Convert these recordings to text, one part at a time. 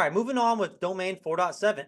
right, moving on with domain 4.7.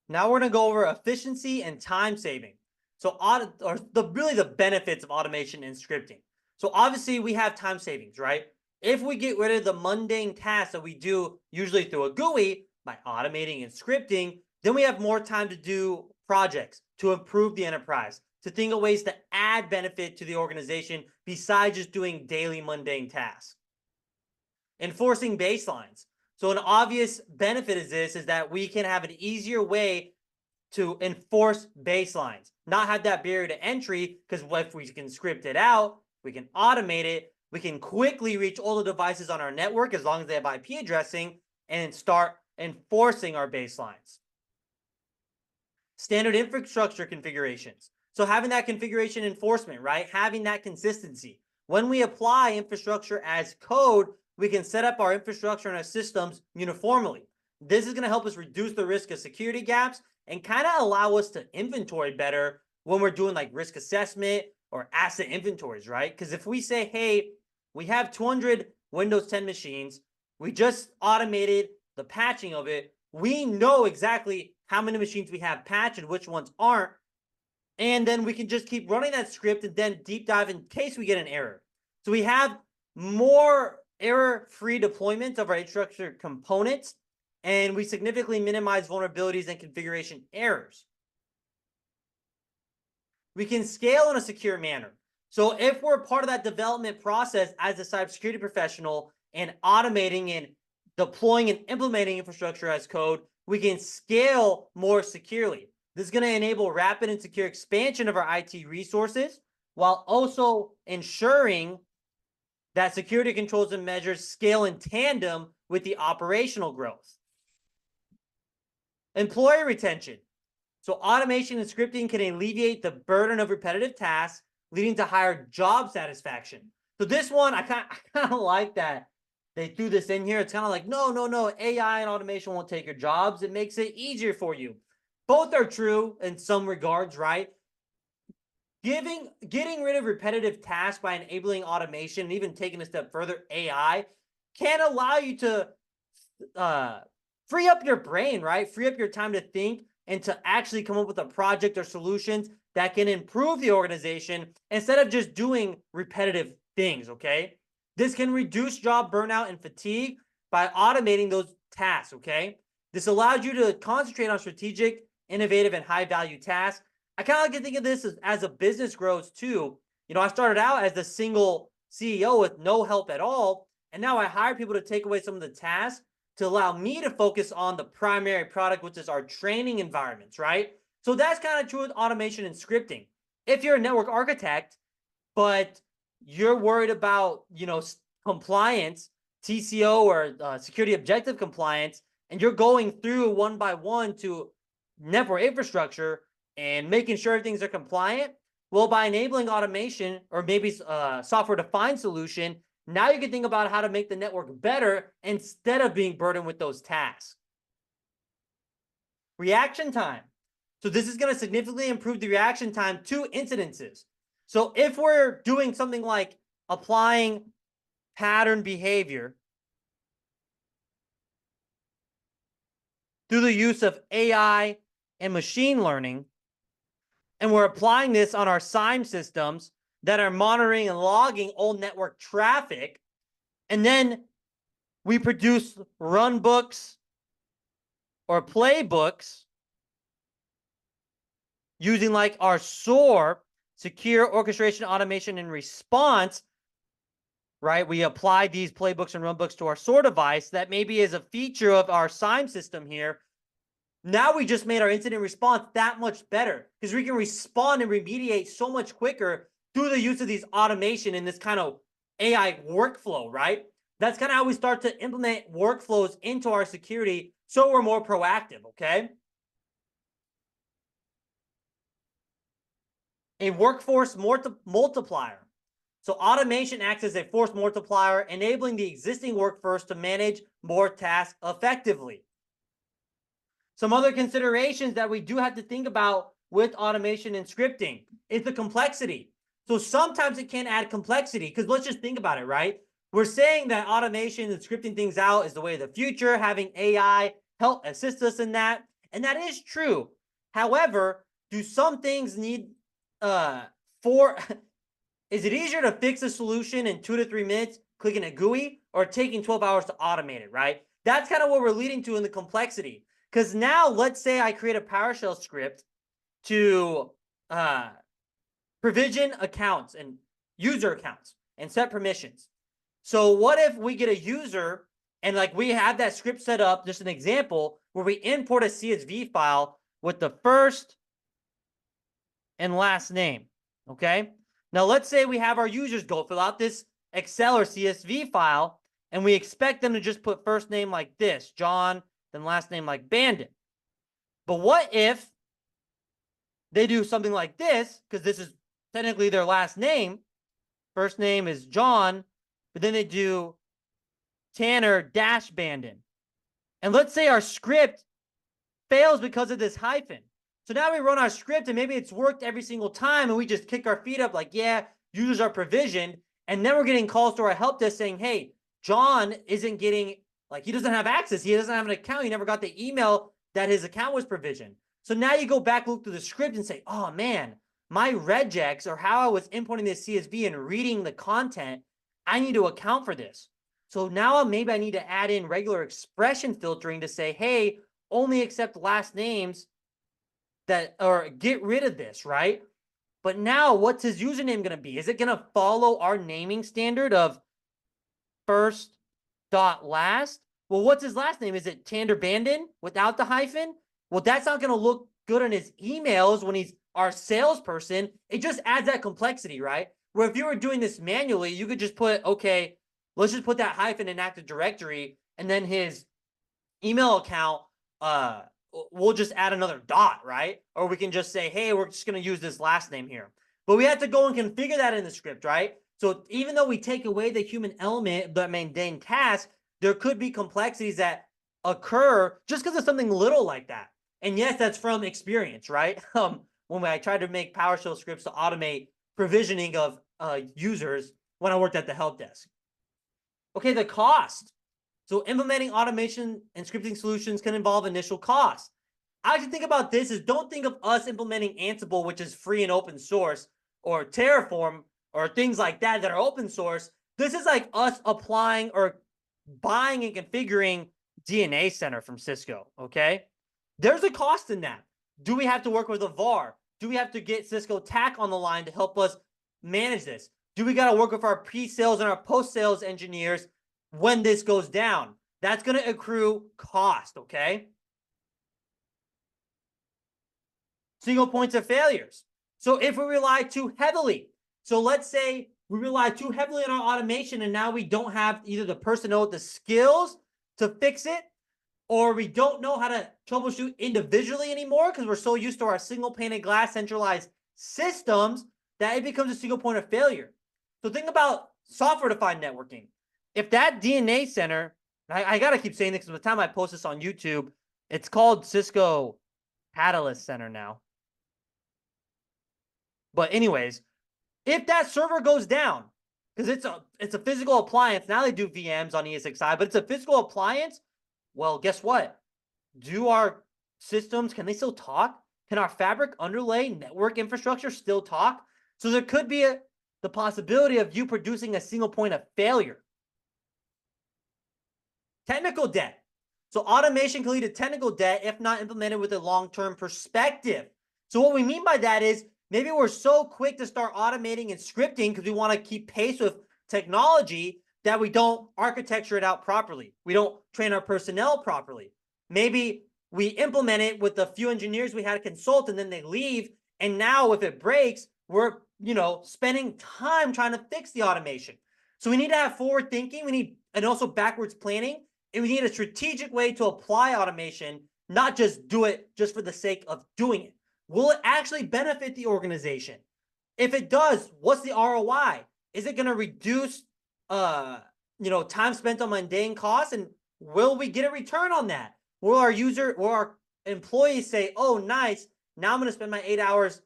Now we're going to go over efficiency and time saving. So really the benefits of automation and scripting. So obviously we have time savings, right? If we get rid of the mundane tasks that we do usually through a GUI by automating and scripting, then we have more time to do projects, to improve the enterprise, to think of ways to add benefit to the organization besides just doing daily mundane tasks. Enforcing baselines. So an obvious benefit of this is that we can have an easier way to enforce baselines, not have that barrier to entry, because if we can script it out, we can automate it, we can quickly reach all the devices on our network as long as they have IP addressing and start enforcing our baselines. Standard infrastructure configurations. So having that configuration enforcement, right? Having that consistency. When we apply infrastructure as code, we can set up our infrastructure and our systems uniformly. This is going to help us reduce the risk of security gaps and kind of allow us to inventory better when we're doing like risk assessment or asset inventories, right? Because if we say, hey, we have 200 Windows 10 machines, we just automated the patching of it, we know exactly how many machines we have patched and which ones aren't, and then we can just keep running that script and then deep dive in case we get an error. So we have more error-free deployments of our infrastructure components, and we significantly minimize vulnerabilities and configuration errors. We can scale in a secure manner. So if we're part of that development process as a cybersecurity professional and automating and deploying and implementing infrastructure as code, we can scale more securely. This is going to enable rapid and secure expansion of our IT resources while also ensuring that security controls and measures scale in tandem with the operational growth. Employee retention. So automation and scripting can alleviate the burden of repetitive tasks, leading to higher job satisfaction. So this one, I kind of like that they threw this in here. It's kind of like, no, AI and automation won't take your jobs. It makes it easier for you. Both are true in some regards, right? Getting rid of repetitive tasks by enabling automation and even taking a step further, AI can allow you to free up your brain, right? Free up your time to think and to actually come up with a project or solutions that can improve the organization instead of just doing repetitive things, okay? This can reduce job burnout and fatigue by automating those tasks, okay? This allows you to concentrate on strategic, innovative, and high-value tasks. I kind of like to think of this as a business grows too. You know, I started out as the single CEO with no help at all, and now I hire people to take away some of the tasks to allow me to focus on the primary product, which is our training environments, right? So that's kind of true with automation and scripting. If you're a network architect, but you're worried about, compliance, TCO or security objective compliance, and you're going through one by one to network infrastructure and making sure things are compliant, well, by enabling automation or maybe software-defined solution, now you can think about how to make the network better instead of being burdened with those tasks. Reaction time. So this is going to significantly improve the reaction time to incidences. So if we're doing something like applying pattern behavior through the use of AI and machine learning, and we're applying this on our SIEM systems that are monitoring and logging all network traffic, and then we produce run books or playbooks using like our SOAR, secure orchestration, automation, and response, right? We apply these playbooks and runbooks to our SOAR device that maybe is a feature of our SIEM system here. Now we just made our incident response that much better because we can respond and remediate so much quicker through the use of these automation and this kind of AI workflow, right? That's kind of how we start to implement workflows into our security so we're more proactive, okay? A workforce multiplier. So automation acts as a force multiplier, enabling the existing workforce to manage more tasks effectively. Some other considerations that we do have to think about with automation and scripting is the complexity. So sometimes it can add complexity because let's just think about it, right? We're saying that automation and scripting things out is the way of the future, having AI help assist us in that. And that is true. However, do some things need for is it easier to fix a solution in 2 to 3 minutes clicking a GUI or taking 12 hours to automate it, right? That's kind of what we're leading to in the complexity. Because now let's say I create a PowerShell script to provision accounts and user accounts and set permissions. So what if we get a user and like we have that script set up, just an example, where we import a CSV file with the first and last name, okay? Now let's say we have our users go fill out this Excel or CSV file, and we expect them to just put first name like this, John, then last name like Bandit. But what if they do something like this, because this is technically their last name, first name is John, but then they do Tanner dash Bandit. And let's say our script fails because of this hyphen. So now we run our script and maybe it's worked every single time and we just kick our feet up like, yeah, users are provisioned. And then we're getting calls to our help desk saying, hey, John isn't getting, like, he doesn't have access. He doesn't have an account. He never got the email that his account was provisioned. So now you go back, look through the script and say, oh man, my regex or how I was importing this CSV and reading the content, I need to account for this. So now maybe I need to add in regular expression filtering to say, hey, only accept last names that, or get rid of this, right? But now what's his username going to be? Is it going to follow our naming standard of first dot last? Well, what's his last name? Is it Tander Bandon without the hyphen? Well, that's not going to look good on his emails when he's our salesperson. It just adds that complexity, right? Where if you were doing this manually, you could just put, okay, let's just put that hyphen in Active Directory, and then his email account, we'll just add another dot, right? Or we can just say, hey, we're just going to use this last name here. But we have to go and configure that in the script, right? So even though we take away the human element, the mundane task, there could be complexities that occur just because of something little like that. And yes, that's from experience, right? When I tried to make PowerShell scripts to automate provisioning of users when I worked at the help desk. Okay, the cost. So implementing automation and scripting solutions can involve initial costs. I should think about this is don't think of us implementing Ansible, which is free and open source, or Terraform, or things like that that are open source. This is like us applying or buying and configuring DNA Center from Cisco, okay? There's a cost in that. Do we have to work with a VAR? Do we have to get Cisco TAC on the line to help us manage this? Do we got to work with our pre-sales and our post-sales engineers when this goes down? That's going to accrue cost, okay? Single points of failures. So if we rely too heavily, so let's say we rely too heavily on our automation and now we don't have either the personnel with the skills to fix it, or we don't know how to troubleshoot individually anymore because we're so used to our single pane of glass centralized systems that it becomes a single point of failure. So think about software-defined networking. If that DNA center, I got to keep saying this because by the time I post this on YouTube, it's called Cisco Catalyst Center now. But anyways, if that server goes down, because it's a physical appliance, now they do VMs on ESXi, but it's a physical appliance, well, guess what? Do our systems, can they still talk? Can our fabric underlay network infrastructure still talk? So there could be the possibility of you producing a single point of failure. Technical debt. So automation can lead to technical debt if not implemented with a long-term perspective. So what we mean by that is maybe we're so quick to start automating and scripting because we want to keep pace with technology that we don't architecture it out properly. We don't train our personnel properly. Maybe we implement it with the few engineers we had to consult and then they leave. And now if it breaks, we're, spending time trying to fix the automation. So we need to have forward thinking. And also backwards planning. And we need a strategic way to apply automation, not just do it just for the sake of doing it. Will it actually benefit the organization? If it does, what's the ROI? Is it going to reduce, time spent on mundane costs? And will we get a return on that? Will our employees say, oh, nice, now I'm going to spend my 8 hours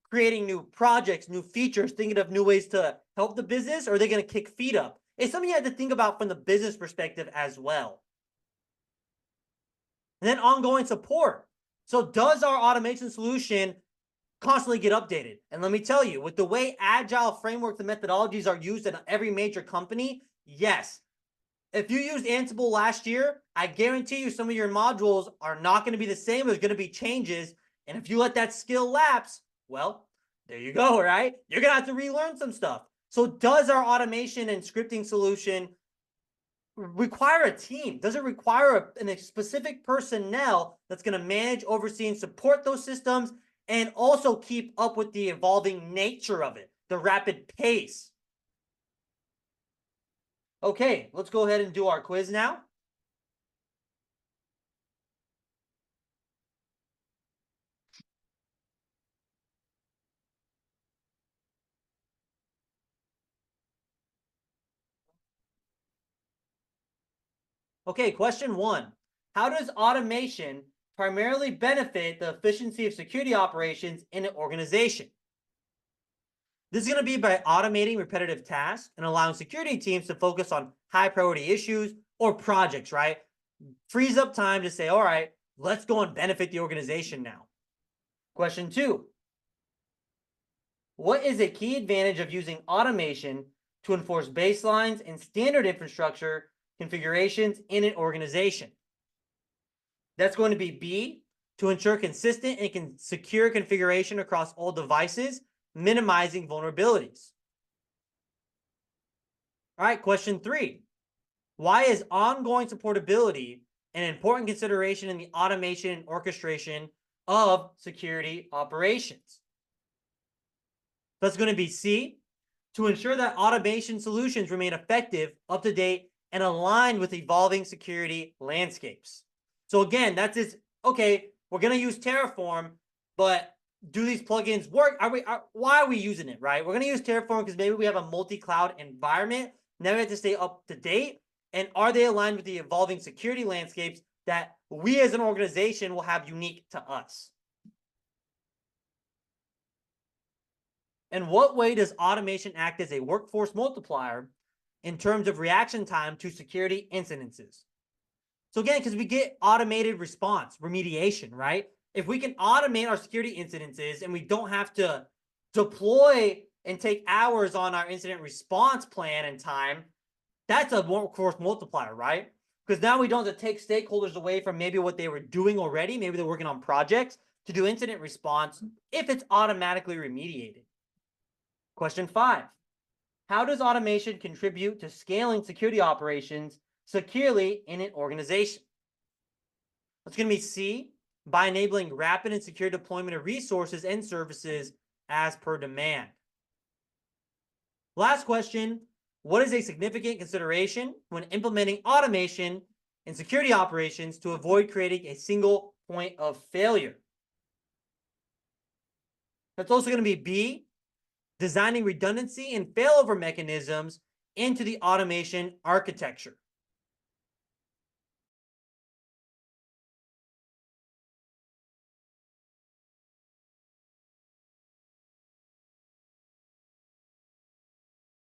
creating new projects, new features, thinking of new ways to help the business? Or are they going to kick feet up? It's something you have to think about from the business perspective as well. And then ongoing support. So does our automation solution constantly get updated? And let me tell you, with the way agile frameworks and methodologies are used in every major company, yes. If you used Ansible last year, I guarantee you some of your modules are not going to be the same. There's going to be changes. And if you let that skill lapse, well, there you go, right? You're going to have to relearn some stuff. So does our automation and scripting solution require a team? Does it require a specific personnel that's going to manage, oversee, and support those systems and also keep up with the evolving nature of it, the rapid pace? Okay, let's go ahead and do our quiz now. Okay, question 1. How does automation primarily benefit the efficiency of security operations in an organization? This is going to be by automating repetitive tasks and allowing security teams to focus on high priority issues or projects, right? Frees up time to say, all right, let's go and benefit the organization now. Question 2. What is a key advantage of using automation to enforce baselines and standard infrastructure configurations in an organization? That's going to be B, to ensure consistent and secure configuration across all devices, minimizing vulnerabilities. All right, question 3. Why is ongoing supportability an important consideration in the automation and orchestration of security operations? That's going to be C, to ensure that automation solutions remain effective, up to date, and aligned with evolving security landscapes. So again, that's it. Okay, we're going to use Terraform, but do these plugins work? Why are we using it, right? We're going to use Terraform because maybe we have a multi-cloud environment. Now we have to stay up to date. And are they aligned with the evolving security landscapes that we as an organization will have unique to us? In what way does automation act as a workforce multiplier in terms of reaction time to security incidences? So again, because we get automated response, remediation, right? If we can automate our security incidences and we don't have to deploy and take hours on our incident response plan and time, that's a workforce multiplier, right? Because now we don't have to take stakeholders away from maybe what they were doing already. Maybe they're working on projects to do incident response if it's automatically remediated. Question 5. How does automation contribute to scaling security operations securely in an organization? That's going to be C, by enabling rapid and secure deployment of resources and services as per demand. Last question. What is a significant consideration when implementing automation in security operations to avoid creating a single point of failure? That's also going to be B, designing redundancy and failover mechanisms into the automation architecture.